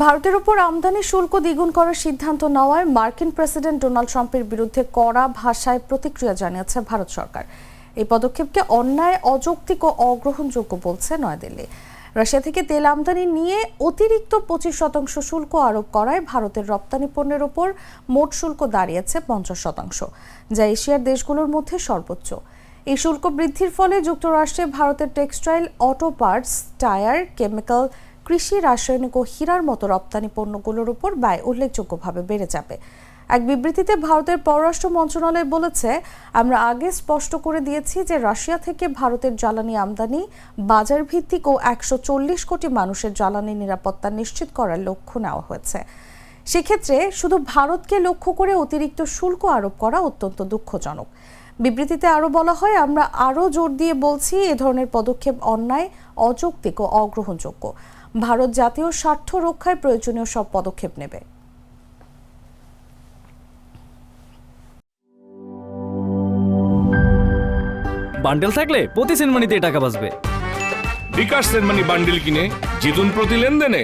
ভারতের উপর আমদানি শুল্ক দ্বিগুণ করার সিদ্ধান্ত নেওয়ায় মার্কিন প্রেসিডেন্ট ডোনাল্ড ট্রাম্পের বিরুদ্ধে কড়া ভাষায় প্রতিক্রিয়া জানিয়েছে ভারত সরকার। এই পদক্ষেপকে অন্যায়, অযৌক্তিক ও অগ্রহণযোগ্য বলছে নয়াদিল্লি। রাশিয়া থেকে তেল আমদানি নিয়ে অতিরিক্ত 25% শুল্ক আরোপ করায় ভারতের রপ্তানি পণ্যের ওপর মোট শুল্ক দাঁড়িয়েছে 50%, যা এশিয়ার দেশগুলোর মধ্যে সর্বোচ্চ। এই শুল্ক বৃদ্ধির ফলে যুক্তরাষ্ট্রে ভারতের textile, auto parts, tyre, chemical, কৃষি, রাসায়নিক ও হীরার মতো রপ্তানি পণ্যগুলোর উপর ব্যয় উল্লেখযোগ্যভাবে বেড়ে যাবে। এক বিবৃতিতে ভারতের পররাষ্ট্র মন্ত্রণালয় বলেছে, আমরা আগে স্পষ্ট করে দিয়েছি যে রাশিয়া থেকে ভারতের জ্বালানি আমদানি বাজার ভিত্তিক ও 140 কোটি মানুষের জ্বালানি নিরাপত্তা নিশ্চিত করার লক্ষ্য নেওয়া হয়েছে। সেক্ষেত্রে শুধু ভারতকে লক্ষ্য করে অতিরিক্ত শুল্ক আরোপ করা অত্যন্ত দুঃখজনক। বিবৃতিতে আরও বলা হয়, আমরা আরও জোর দিয়ে বলছি, এ ধরনের পদক্ষেপ অন্যায়, অযৌক্তিক ও অগ্রহণযোগ্য। ভারত জাতীয় স্বার্থ রক্ষায় প্রয়োজনীয় সব পদক্ষেপ নেবে। বান্ডেল থাকলে প্রতি সেনমানিতে টাকা বাঁচবে। বিকাশ সেনমানি বান্ডেল কিনে জিতুন প্রতি লেনদেনে।